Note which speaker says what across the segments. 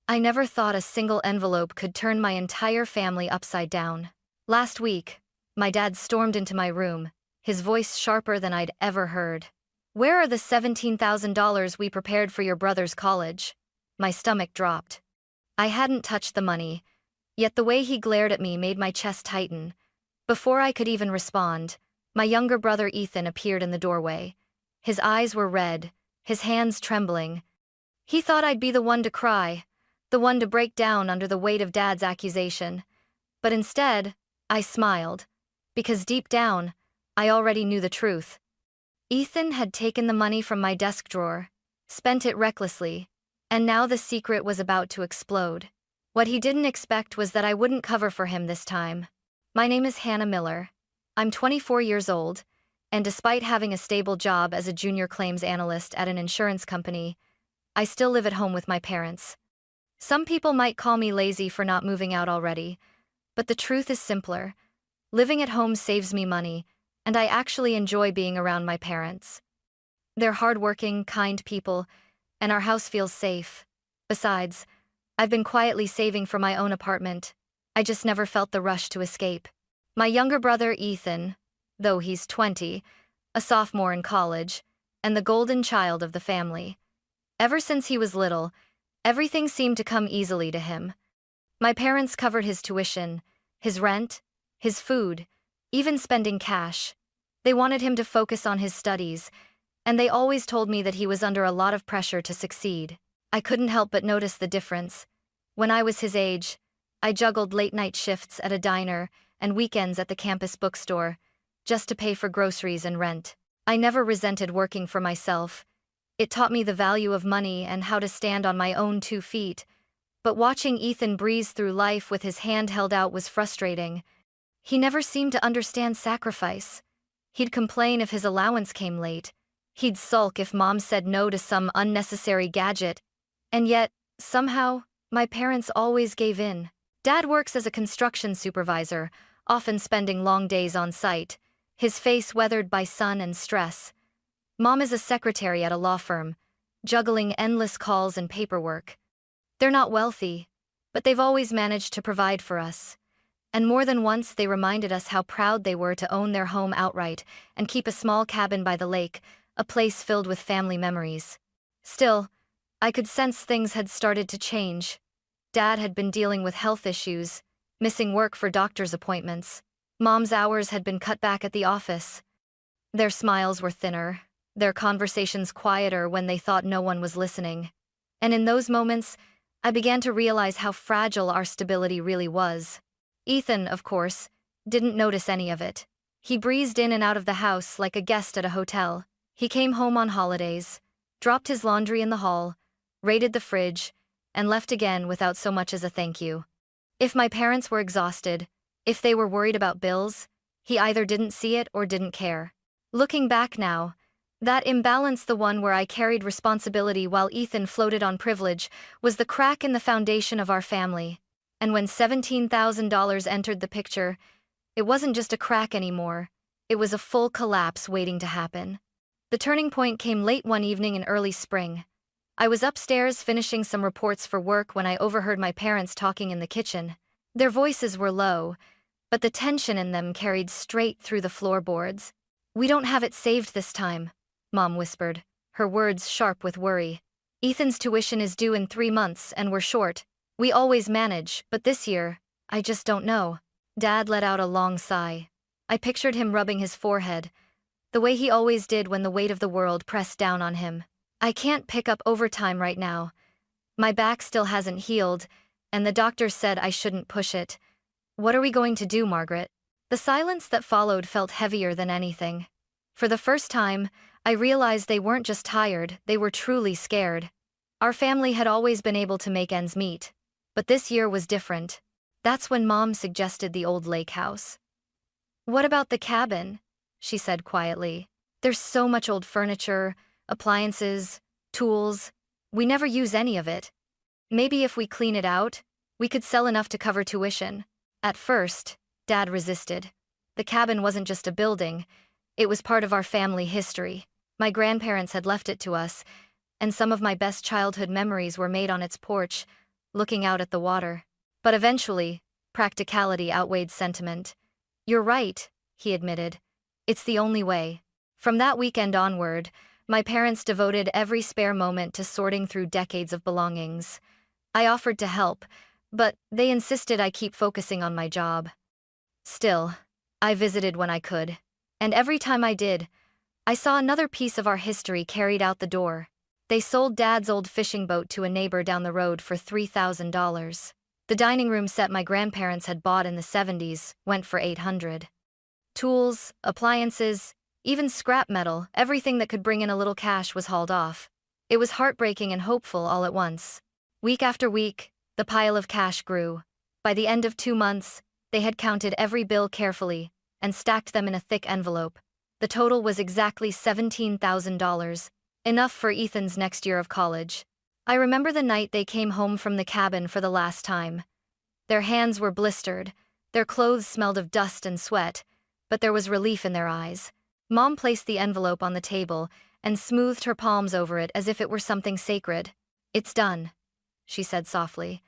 Speaker 1: I never thought a single envelope could turn my entire family upside down. Last week, my dad stormed into my room, his voice sharper than I'd ever heard. "Where are the $17,000 we prepared for your brother's college?" My stomach dropped. I hadn't touched the money, yet the way he glared at me made my chest tighten. Before I could even respond, my younger brother Ethan appeared in the doorway. His eyes were red, his hands trembling. He thought I'd be the one to cry, the one to break down under the weight of Dad's accusation. But instead, I smiled, because deep down, I already knew the truth. Ethan had taken the money from my desk drawer, spent it recklessly, and now the secret was about to explode. What he didn't expect was that I wouldn't cover for him this time. My name is Hannah Miller. I'm 24 years old, and despite having a stable job as a junior claims analyst at an insurance company, I still live at home with my parents. Some people might call me lazy for not moving out already, but the truth is simpler. Living at home saves me money, and I actually enjoy being around my parents. They're hardworking, kind people, and our house feels safe. Besides, I've been quietly saving for my own apartment. I just never felt the rush to escape. My younger brother Ethan, though he's 20, a sophomore in college, and the golden child of the family. Ever since he was little, everything seemed to come easily to him. My parents covered his tuition, his rent, his food, even spending cash. They wanted him to focus on his studies, and they always told me that he was under a lot of pressure to succeed. I couldn't help but notice the difference. When I was his age, I juggled late-night shifts at a diner and weekends at the campus bookstore, just to pay for groceries and rent. I never resented working for myself. It taught me the value of money and how to stand on my own 2 feet. But watching Ethan breeze through life with his hand held out was frustrating. He never seemed to understand sacrifice. He'd complain if his allowance came late. He'd sulk if Mom said no to some unnecessary gadget. And yet, somehow, my parents always gave in. Dad works as a construction supervisor, often spending long days on site, his face weathered by sun and stress. Mom is a secretary at a law firm, juggling endless calls and paperwork. They're not wealthy, but they've always managed to provide for us. And more than once they reminded us how proud they were to own their home outright and keep a small cabin by the lake, a place filled with family memories. Still, I could sense things had started to change. Dad had been dealing with health issues, missing work for doctor's appointments. Mom's hours had been cut back at the office. Their smiles were thinner, their conversations quieter when they thought no one was listening. And in those moments, I began to realize how fragile our stability really was. Ethan, of course, didn't notice any of it. He breezed in and out of the house like a guest at a hotel. He came home on holidays, dropped his laundry in the hall, raided the fridge, and left again without so much as a thank you. If my parents were exhausted, if they were worried about bills, he either didn't see it or didn't care. Looking back now, that imbalance, the one where I carried responsibility while Ethan floated on privilege, was the crack in the foundation of our family. And when $17,000 entered the picture, it wasn't just a crack anymore, it was a full collapse waiting to happen. The turning point came late one evening in early spring. I was upstairs finishing some reports for work when I overheard my parents talking in the kitchen. Their voices were low, but the tension in them carried straight through the floorboards. "We don't have it saved this time," Mom whispered, her words sharp with worry. "Ethan's tuition is due in 3 months and we're short. We always manage, but this year, I just don't know." Dad let out a long sigh. I pictured him rubbing his forehead, the way he always did when the weight of the world pressed down on him. "I can't pick up overtime right now. My back still hasn't healed, and the doctor said I shouldn't push it. What are we going to do, Margaret?" The silence that followed felt heavier than anything. For the first time, I realized they weren't just tired, they were truly scared. Our family had always been able to make ends meet, but this year was different. That's when Mom suggested the old lake house. "What about the cabin?" she said quietly. "There's so much old furniture, appliances, tools. We never use any of it. Maybe if we clean it out, we could sell enough to cover tuition." At first, Dad resisted. The cabin wasn't just a building, it was part of our family history. My grandparents had left it to us, and some of my best childhood memories were made on its porch, looking out at the water. But eventually, practicality outweighed sentiment. "You're right," he admitted. "It's the only way." From that weekend onward, my parents devoted every spare moment to sorting through decades of belongings. I offered to help, but they insisted I keep focusing on my job. Still, I visited when I could, and every time I did, I saw another piece of our history carried out the door. They sold Dad's old fishing boat to a neighbor down the road for $3,000. The dining room set my grandparents had bought in the 70s went for $800. Tools, appliances, even scrap metal, everything that could bring in a little cash was hauled off. It was heartbreaking and hopeful all at once. Week after week, the pile of cash grew. By the end of 2 months, they had counted every bill carefully and stacked them in a thick envelope. The total was exactly $17,000, enough for Ethan's next year of college. I remember the night they came home from the cabin for the last time. Their hands were blistered, their clothes smelled of dust and sweat, but there was relief in their eyes. Mom placed the envelope on the table and smoothed her palms over it as if it were something sacred. "It's done," she said softly.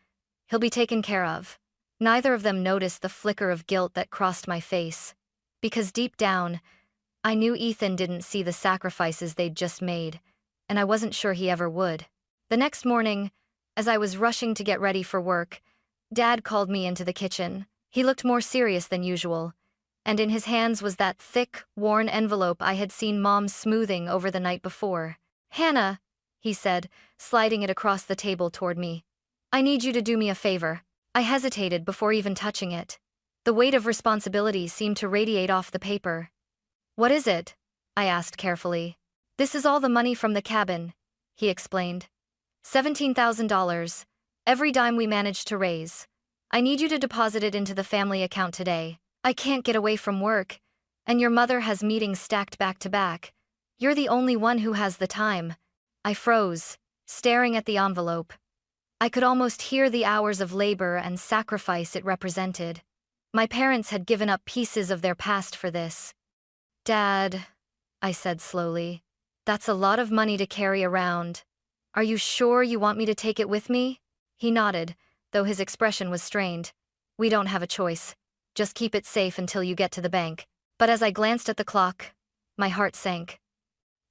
Speaker 1: "He'll be taken care of." Neither of them noticed the flicker of guilt that crossed my face, because deep down, I knew Ethan didn't see the sacrifices they'd just made, and I wasn't sure he ever would. The next morning, as I was rushing to get ready for work, Dad called me into the kitchen. He looked more serious than usual, and in his hands was that thick, worn envelope I had seen Mom smoothing over the night before. "Hannah," he said, sliding it across the table toward me. "I need you to do me a favor." I hesitated before even touching it. The weight of responsibility seemed to radiate off the paper. "What is it?" I asked carefully. "This is all the money from the cabin," he explained. $17,000, every dime we managed to raise. I need you to deposit it into the family account today. I can't get away from work, and your mother has meetings stacked back to back. You're the only one who has the time." I froze, staring at the envelope. I could almost hear the hours of labor and sacrifice it represented. My parents had given up pieces of their past for this. "Dad," I said slowly, "that's a lot of money to carry around. Are you sure you want me to take it with me?" He nodded, though his expression was strained. "We don't have a choice. Just keep it safe until you get to the bank." But as I glanced at the clock, my heart sank.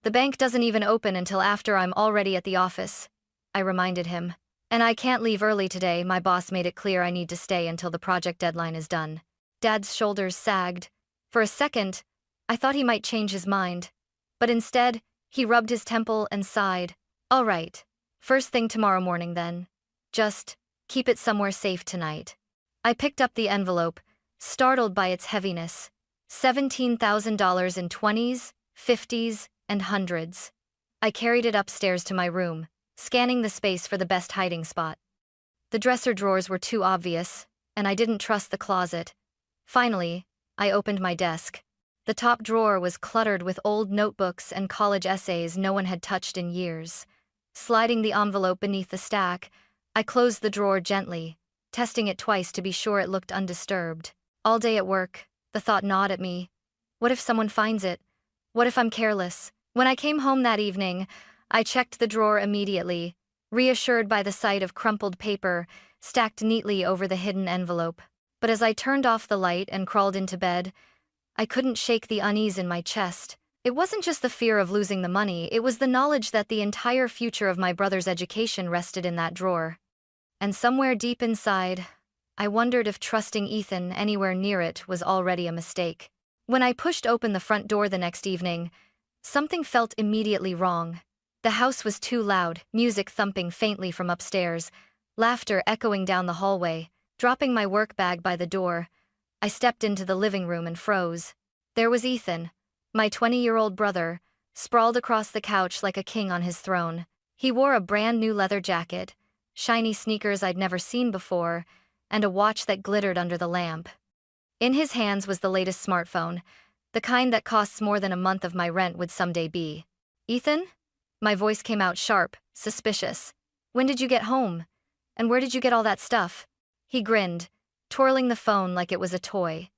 Speaker 1: "The bank doesn't even open until after I'm already at the office," I reminded him. "And I can't leave early today. My boss made it clear I need to stay until the project deadline is done." Dad's shoulders sagged. For a second, I thought he might change his mind. But instead, he rubbed his temple and sighed. "All right. First thing tomorrow morning then. Just keep it somewhere safe tonight." I picked up the envelope, startled by its heaviness. $17,000 in 20s, 50s, and hundreds. I carried it upstairs to my room, scanning the space for the best hiding spot. The dresser drawers were too obvious, and I didn't trust the closet. Finally, I opened my desk. The top drawer was cluttered with old notebooks and college essays no one had touched in years. Sliding the envelope beneath the stack, I closed the drawer gently, testing it twice to be sure it looked undisturbed. All day at work, the thought gnawed at me. What if someone finds it? What if I'm careless? When I came home that evening, I checked the drawer immediately, reassured by the sight of crumpled paper stacked neatly over the hidden envelope. But as I turned off the light and crawled into bed, I couldn't shake the unease in my chest. It wasn't just the fear of losing the money, it was the knowledge that the entire future of my brother's education rested in that drawer. And somewhere deep inside, I wondered if trusting Ethan anywhere near it was already a mistake. When I pushed open the front door the next evening, something felt immediately wrong. The house was too loud, music thumping faintly from upstairs, laughter echoing down the hallway. Dropping my work bag by the door, I stepped into the living room and froze. There was Ethan, my 20-year-old brother, sprawled across the couch like a king on his throne. He wore a brand new leather jacket, shiny sneakers I'd never seen before, and a watch that glittered under the lamp. In his hands was the latest smartphone, the kind that costs more than a month of my rent would someday be. "Ethan?" My voice came out sharp, suspicious. "When did you get home? And where did you get all that stuff?" He grinned, twirling the phone like it was a toy.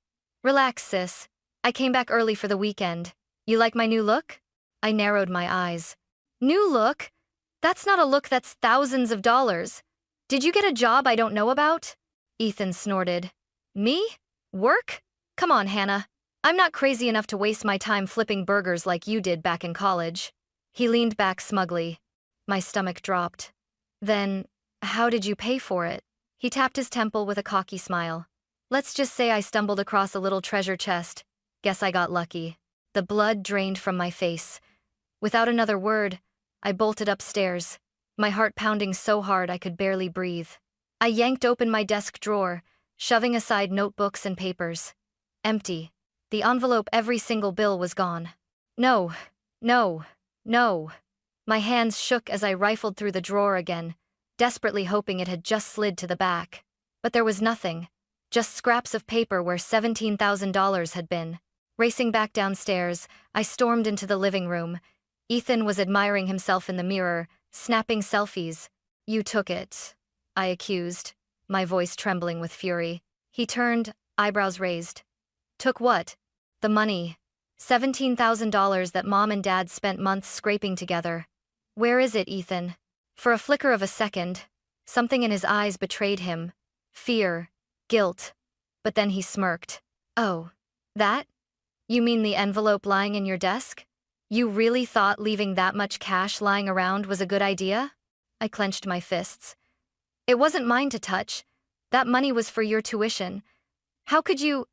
Speaker 1: "Relax, sis. I came back early for the weekend. You like my new look?" I narrowed my eyes. "New look? That's not a look, that's thousands of dollars. Did you get a job I don't know about? Ethan snorted. Me? Work? Come on, Hannah. I'm not crazy enough to waste my time flipping burgers like you did back in college. He leaned back smugly. My stomach dropped. Then, how did you pay for it? He tapped his temple with a cocky smile. Let's just say I stumbled across a little treasure chest. Guess I got lucky. The blood drained from my face. Without another word, I bolted upstairs, my heart pounding so hard I could barely breathe. I yanked open my desk drawer, shoving aside notebooks and papers. Empty. The envelope, every single bill was gone. No, no, no. My hands shook as I rifled through the drawer again, desperately hoping it had just slid to the back. But there was nothing. Just scraps of paper where $17,000 had been. Racing back downstairs, I stormed into the living room. Ethan was admiring himself in the mirror, snapping selfies. You took it, I accused, my voice trembling with fury. He turned, eyebrows raised. Took what? The money. $17,000 that Mom and Dad spent months scraping together. Where is it, Ethan? For a flicker of a second, something in his eyes betrayed him. Fear, guilt. But then he smirked. Oh, that? You mean the envelope lying in your desk? You really thought leaving that much cash lying around was a good idea? I clenched my fists. It wasn't mine to touch. That money was for your tuition. How could you?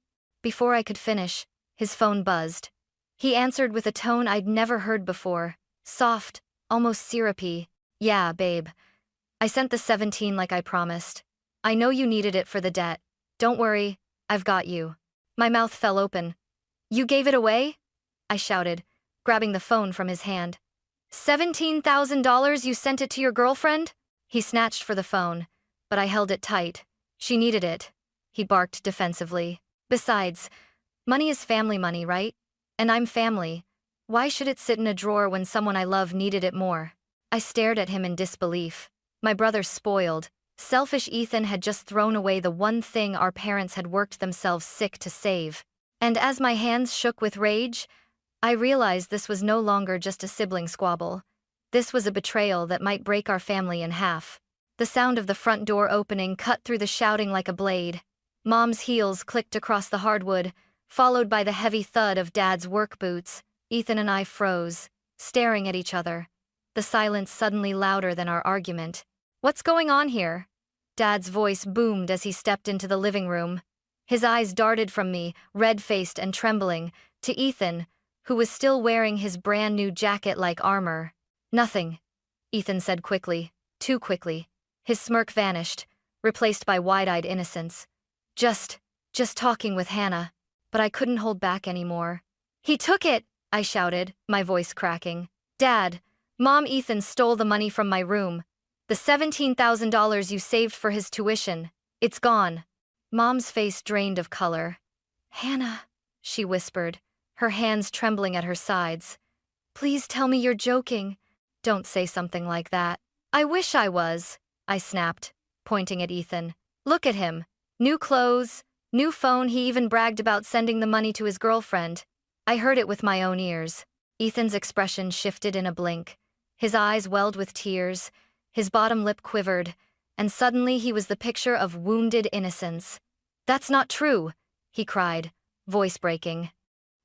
Speaker 1: Before I could finish, his phone buzzed. He answered with a tone I'd never heard before. Soft, almost syrupy. Yeah, babe. I sent the 17 like I promised. I know you needed it for the debt. Don't worry, I've got you. My mouth fell open. You gave it away? I shouted, grabbing the phone from his hand. $17,000 you sent it to your girlfriend? He snatched for the phone, but I held it tight. She needed it. He barked defensively. Besides, money is family money, right? And I'm family. Why should it sit in a drawer when someone I love needed it more? I stared at him in disbelief. My brother spoiled, selfish Ethan had just thrown away the one thing our parents had worked themselves sick to save. And as my hands shook with rage, I realized this was no longer just a sibling squabble. This was a betrayal that might break our family in half. The sound of the front door opening cut through the shouting like a blade. Mom's heels clicked across the hardwood, followed by the heavy thud of Dad's work boots. Ethan and I froze, staring at each other. The silence suddenly louder than our argument. What's going on here? Dad's voice boomed as he stepped into the living room. His eyes darted from me, red-faced and trembling, to Ethan, who was still wearing his brand-new jacket like armor. Nothing, Ethan said quickly, too quickly. His smirk vanished, replaced by wide-eyed innocence. Just talking with Hannah. But I couldn't hold back anymore. He took it, I shouted, my voice cracking. Dad, Mom, Ethan stole the money from my room. The $17,000 you saved for his tuition. It's gone. Mom's face drained of color. Hannah, she whispered, her hands trembling at her sides. Please tell me you're joking. Don't say something like that. I wish I was, I snapped, pointing at Ethan. Look at him. New clothes, new phone, he even bragged about sending the money to his girlfriend. I heard it with my own ears. Ethan's expression shifted in a blink. His eyes welled with tears, his bottom lip quivered, and suddenly he was the picture of wounded innocence. That's not true, he cried, voice breaking.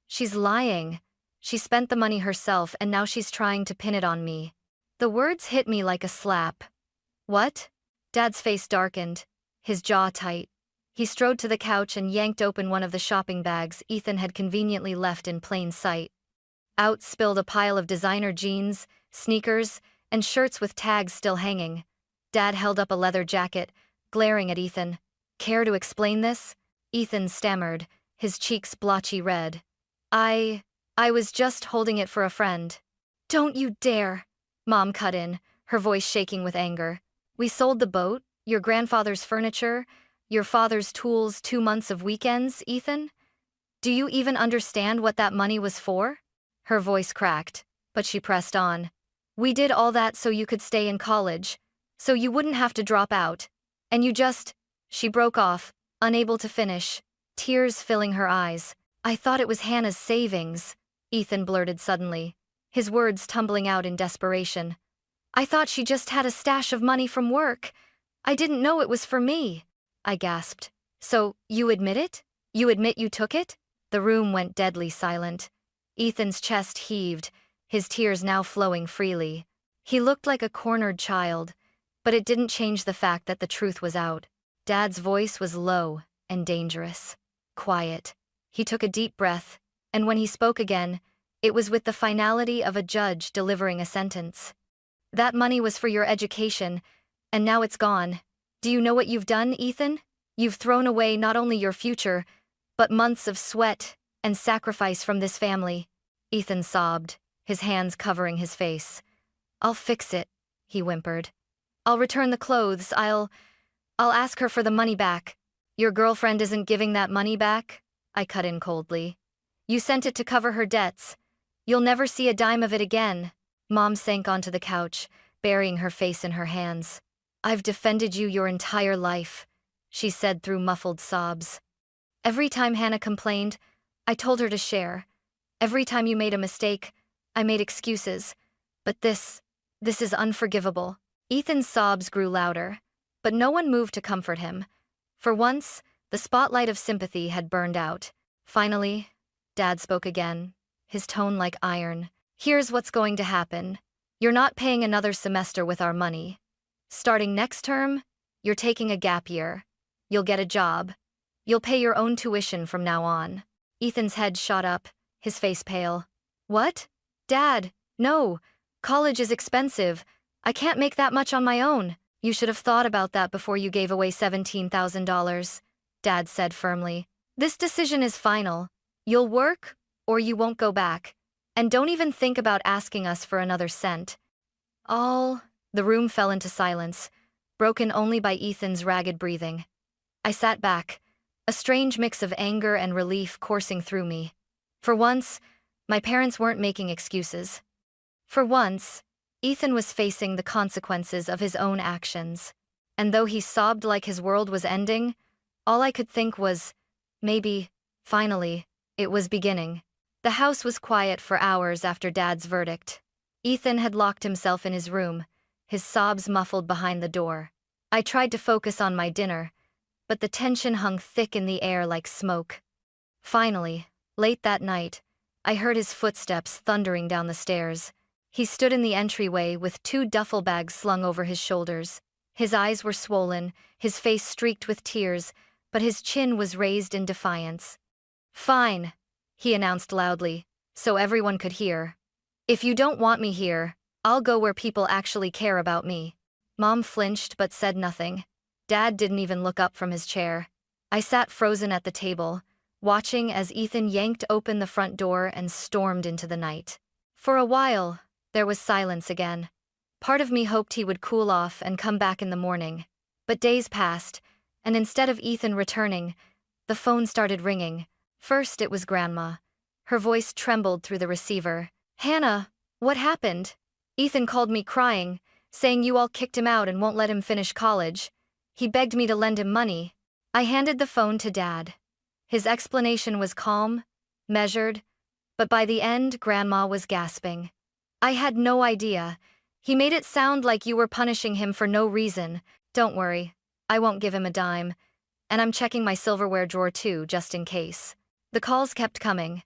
Speaker 1: She's lying. She spent the money herself and now she's trying to pin it on me. The words hit me like a slap. What? Dad's face darkened, his jaw tight. He strode to the couch and yanked open one of the shopping bags Ethan had conveniently left in plain sight. Out spilled a pile of designer jeans, sneakers, and shirts with tags still hanging. Dad held up a leather jacket, glaring at Ethan. Care to explain this? Ethan stammered, his cheeks blotchy red. I was just holding it for a friend. Don't you dare! Mom cut in, her voice shaking with anger. We sold the boat, your grandfather's furniture, your father's tools, 2 months of weekends, Ethan? Do you even understand what that money was for? Her voice cracked, but she pressed on. We did all that so you could stay in college, so you wouldn't have to drop out. And you just... She broke off, unable to finish, tears filling her eyes. I thought it was Hannah's savings, Ethan blurted suddenly, his words tumbling out in desperation. I thought she just had a stash of money from work. I didn't know it was for me, I gasped. So, you admit it? You admit you took it? The room went deadly silent. Ethan's chest heaved, his tears now flowing freely. He looked like a cornered child, but it didn't change the fact that the truth was out. Dad's voice was low and dangerous. Quiet. He took a deep breath, and when he spoke again, it was with the finality of a judge delivering a sentence. That money was for your education, and now it's gone. Do you know what you've done, Ethan? You've thrown away not only your future, but months of sweat and sacrifice from this family. Ethan sobbed, his hands covering his face. I'll fix it, he whimpered. I'll return the clothes, I'll ask her for the money back. Your girlfriend isn't giving that money back? I cut in coldly. You sent it to cover her debts. You'll never see a dime of it again. Mom sank onto the couch, burying her face in her hands. I've defended you your entire life, she said through muffled sobs. Every time Hannah complained, I told her to share. Every time you made a mistake, I made excuses. But this is unforgivable. Ethan's sobs grew louder, but no one moved to comfort him. For once, the spotlight of sympathy had burned out. Finally, Dad spoke again, his tone like iron. Here's what's going to happen. You're not paying another semester with our money. Starting next term, you're taking a gap year. You'll get a job. You'll pay your own tuition from now on. Ethan's head shot up, his face pale. What? Dad, no. College is expensive. I can't make that much on my own. You should have thought about that before you gave away $17,000, Dad said firmly. This decision is final. You'll work, or you won't go back. And don't even think about asking us for another cent. The room fell into silence, broken only by Ethan's ragged breathing. I sat back, a strange mix of anger and relief coursing through me. For once, my parents weren't making excuses. For once, Ethan was facing the consequences of his own actions. And though he sobbed like his world was ending, all I could think was, maybe, finally, it was beginning. The house was quiet for hours after Dad's verdict. Ethan had locked himself in his room, his sobs muffled behind the door. I tried to focus on my dinner, but the tension hung thick in the air like smoke. Finally, late that night, I heard his footsteps thundering down the stairs. He stood in the entryway with 2 duffel bags slung over his shoulders. His eyes were swollen, his face streaked with tears, but his chin was raised in defiance. Fine, he announced loudly, so everyone could hear. If you don't want me here, I'll go where people actually care about me. Mom flinched but said nothing. Dad didn't even look up from his chair. I sat frozen at the table, watching as Ethan yanked open the front door and stormed into the night. For a while, there was silence again. Part of me hoped he would cool off and come back in the morning. But days passed, and instead of Ethan returning, the phone started ringing. First it was Grandma. Her voice trembled through the receiver. Hannah, what happened? Ethan called me crying, saying you all kicked him out and won't let him finish college. He begged me to lend him money. I handed the phone to Dad. His explanation was calm, measured, but by the end, Grandma was gasping. I had no idea. He made it sound like you were punishing him for no reason. Don't worry, I won't give him a dime. And I'm checking my silverware drawer too, just in case. The calls kept coming.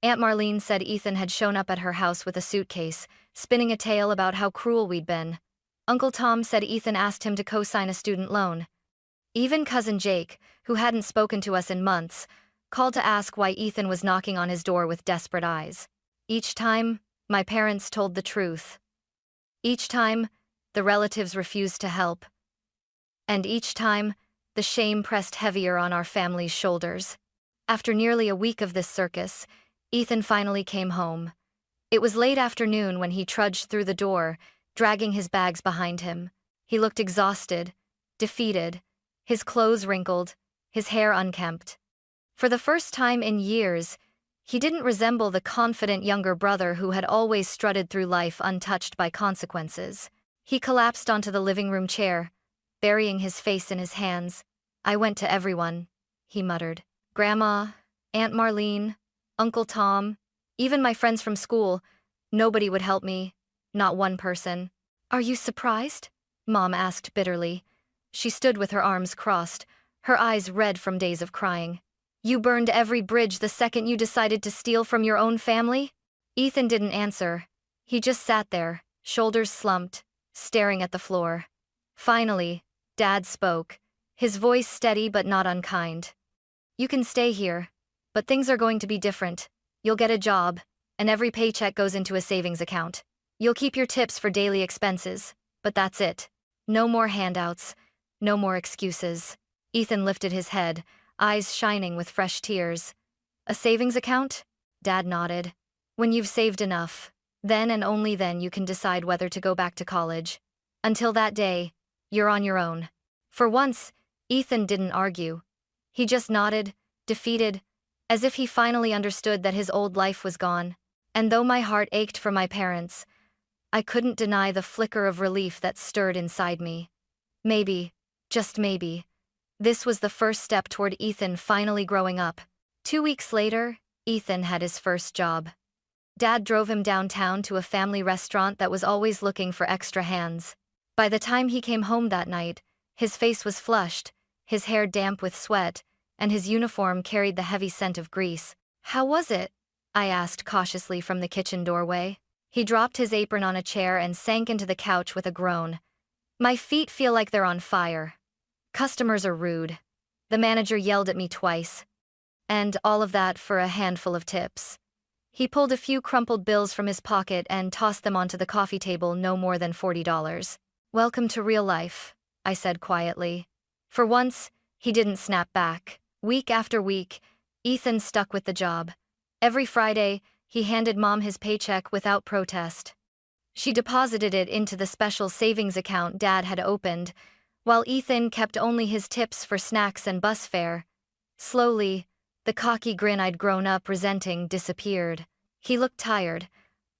Speaker 1: Aunt Marlene said Ethan had shown up at her house with a suitcase, spinning a tale about how cruel we'd been. Uncle Tom said Ethan asked him to co-sign a student loan. Even Cousin Jake, who hadn't spoken to us in months, called to ask why Ethan was knocking on his door with desperate eyes. Each time, my parents told the truth. Each time, the relatives refused to help. And each time, the shame pressed heavier on our family's shoulders. After nearly a week of this circus, Ethan finally came home. It was late afternoon when he trudged through the door, dragging his bags behind him. He looked exhausted, defeated, his clothes wrinkled, his hair unkempt. For the first time in years, he didn't resemble the confident younger brother who had always strutted through life untouched by consequences. He collapsed onto the living room chair, burying his face in his hands. I went to everyone, he muttered. Grandma, Aunt Marlene, Uncle Tom, even my friends from school. Nobody would help me, not one person. Are you surprised? Mom asked bitterly. She stood with her arms crossed, her eyes red from days of crying. You burned every bridge the second you decided to steal from your own family? Ethan didn't answer. He just sat there, shoulders slumped, staring at the floor. Finally, Dad spoke, his voice steady but not unkind. You can stay here, but things are going to be different. You'll get a job, and every paycheck goes into a savings account. You'll keep your tips for daily expenses, but that's it. No more handouts, no more excuses. Ethan lifted his head, eyes shining with fresh tears. A savings account? Dad nodded. When you've saved enough, then and only then you can decide whether to go back to college. Until that day, you're on your own. For once, Ethan didn't argue. He just nodded, defeated, as if he finally understood that his old life was gone. And though my heart ached for my parents, I couldn't deny the flicker of relief that stirred inside me. Maybe, just maybe, this was the first step toward Ethan finally growing up. 2 weeks later, Ethan had his first job. Dad drove him downtown to a family restaurant that was always looking for extra hands. By the time he came home that night, his face was flushed, his hair damp with sweat, and his uniform carried the heavy scent of grease. How was it? I asked cautiously from the kitchen doorway. He dropped his apron on a chair and sank into the couch with a groan. My feet feel like they're on fire. Customers are rude. The manager yelled at me twice. And all of that for a handful of tips. He pulled a few crumpled bills from his pocket and tossed them onto the coffee table, no more than $40. Welcome to real life, I said quietly. For once, he didn't snap back. Week after week, Ethan stuck with the job. Every Friday, he handed Mom his paycheck without protest. She deposited it into the special savings account Dad had opened, while Ethan kept only his tips for snacks and bus fare. Slowly, the cocky grin I'd grown up resenting disappeared. He looked tired,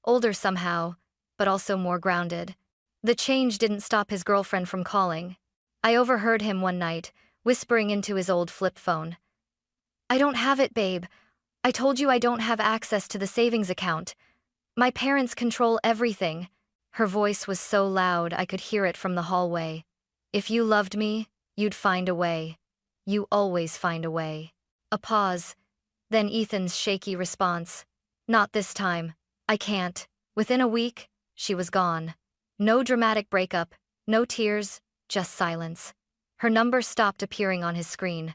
Speaker 1: older somehow, but also more grounded. The change didn't stop his girlfriend from calling. I overheard him one night, whispering into his old flip phone. I don't have it, babe. I told you I don't have access to the savings account. My parents control everything. Her voice was so loud I could hear it from the hallway. If you loved me, you'd find a way. You always find a way. A pause, then Ethan's shaky response. Not this time. I can't. Within a week, she was gone. No dramatic breakup, no tears, just silence. Her number stopped appearing on his screen.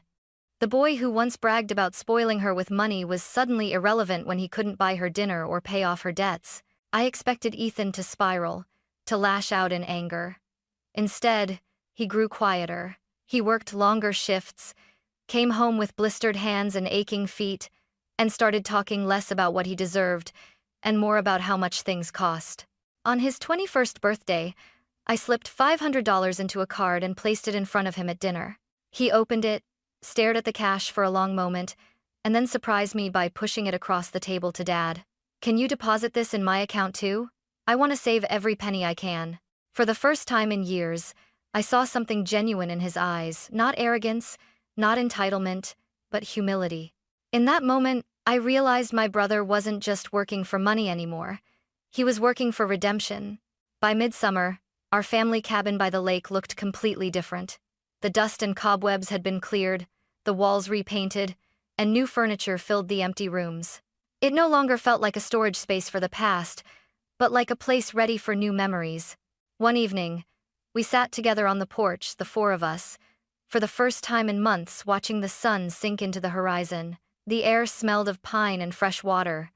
Speaker 1: The boy who once bragged about spoiling her with money was suddenly irrelevant when he couldn't buy her dinner or pay off her debts. I expected Ethan to spiral, to lash out in anger. Instead, he grew quieter. He worked longer shifts, came home with blistered hands and aching feet, and started talking less about what he deserved and more about how much things cost. On his 21st birthday, I slipped $500 into a card and placed it in front of him at dinner. He opened it, stared at the cash for a long moment, and then surprised me by pushing it across the table to Dad. Can you deposit this in my account too? I want to save every penny I can. For the first time in years, I saw something genuine in his eyes, not arrogance, not entitlement, but humility. In that moment, I realized my brother wasn't just working for money anymore. He was working for redemption. By midsummer, our family cabin by the lake looked completely different. The dust and cobwebs had been cleared, the walls repainted, and new furniture filled the empty rooms. It no longer felt like a storage space for the past, but like a place ready for new memories. One evening, we sat together on the porch, the four of us, for the first time in months, watching the sun sink into the horizon. The air smelled of pine and fresh water,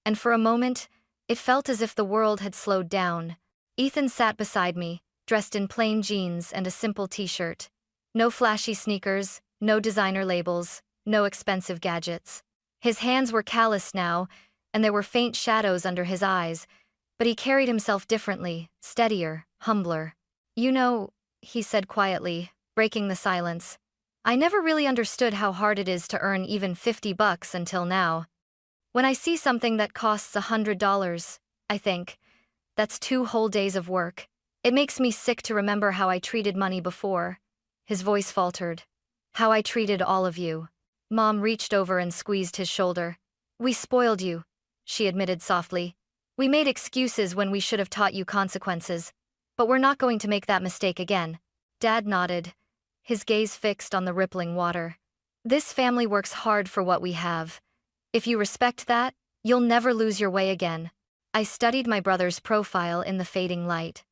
Speaker 1: and for a moment, it felt as if the world had slowed down. Ethan sat beside me, dressed in plain jeans and a simple t-shirt. No flashy sneakers, no designer labels, no expensive gadgets. His hands were calloused now, and there were faint shadows under his eyes, but he carried himself differently, steadier, humbler. You know, he said quietly, breaking the silence, I never really understood how hard it is to earn even $50 until now. When I see something that costs $100, I think, that's 2 whole days of work. It makes me sick to remember how I treated money before. His voice faltered. How I treated all of you. Mom reached over and squeezed his shoulder. We spoiled you, she admitted softly. We made excuses when we should have taught you consequences. But we're not going to make that mistake again. Dad nodded, his gaze fixed on the rippling water. This family works hard for what we have. If you respect that, you'll never lose your way again. I studied my brother's profile in the fading light.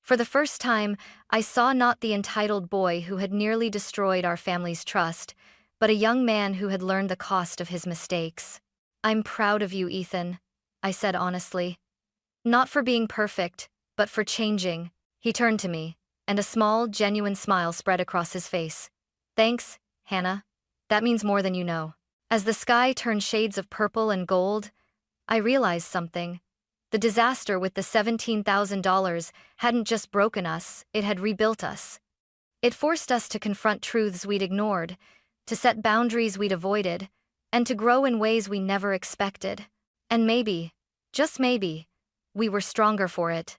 Speaker 1: For the first time, I saw not the entitled boy who had nearly destroyed our family's trust, but a young man who had learned the cost of his mistakes. I'm proud of you, Ethan, I said honestly. Not for being perfect, but for changing. He turned to me, and a small, genuine smile spread across his face. Thanks, Hannah. That means more than you know. As the sky turned shades of purple and gold, I realized something. The disaster with the $17,000 hadn't just broken us, it had rebuilt us. It forced us to confront truths we'd ignored, to set boundaries we'd avoided, and to grow in ways we never expected. And maybe, just maybe, we were stronger for it.